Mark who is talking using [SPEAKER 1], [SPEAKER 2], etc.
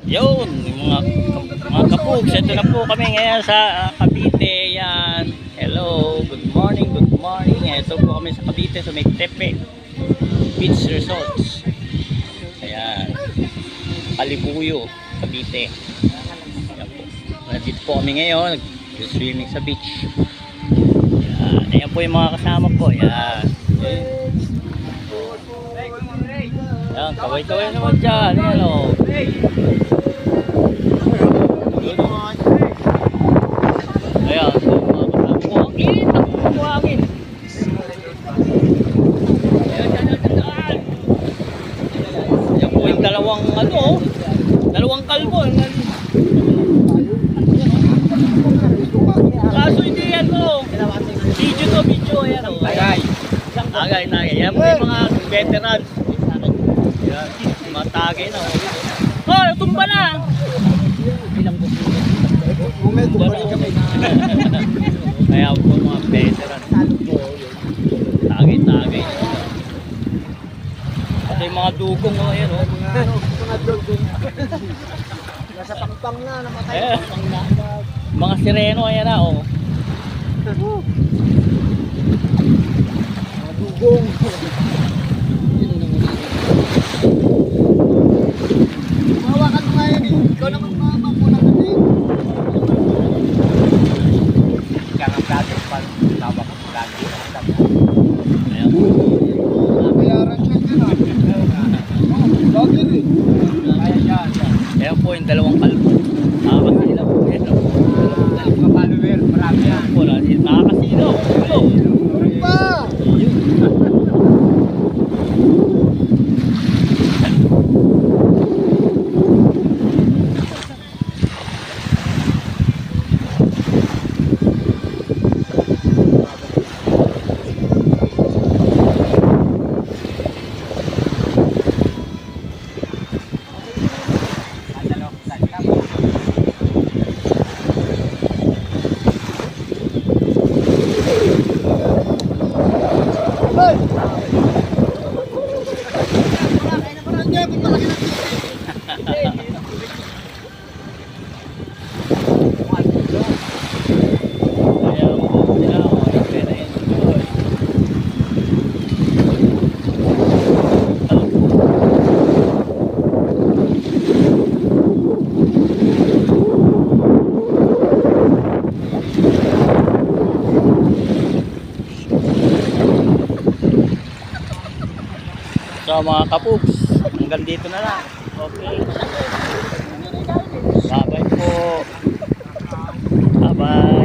[SPEAKER 1] Yun, yung mga kapugs, ito na po kami ngayon sa Cavite. Yan. Hello, good morning, good morning. Ito po kami sa Cavite, sa Tepe Beach Resorts. Ayan. Kalibuyo, Cavite. Ayan po. Nandito po kami ngayon, nag-swimming sa beach. Ayan. Ayan po yung mga kasama ko. Ayan. Ayan, kaway-kaway naman dyan. Ayan o. Ayan, buhangin, buhangin. Ayan po yung dalawang kalbo. Kaso hindi yan po. Video. Ayan o. Tagay. Ayan po yung mga veterans. Ayan, mga tagay na. Oh, natumba na. Kaya po mga veteran. Tagay. At yung mga dugong o, ayan o.
[SPEAKER 2] Mga dugong. Nasa pangpang na, namatay.
[SPEAKER 1] Mga sireno, ayan na o.
[SPEAKER 2] Mga dugong. Mahawakan mo nga yan eh. Ikaw naman mamamunan ka din. Kaya nga vlogger pa. Tawa ka vlogger.
[SPEAKER 1] Ayan.
[SPEAKER 2] Nabayaran siya dyan ah. Vlogger eh. Kaya yan.
[SPEAKER 1] Ayan po yung dalawang kalbo. Nakakasila po. Ayan o.
[SPEAKER 2] Mga follower, marami yan.
[SPEAKER 1] Nakakasila o.
[SPEAKER 2] Pa!
[SPEAKER 1] So mga kapugs, hanggang dito na lang. Okay. Bye-bye po. Bye-bye.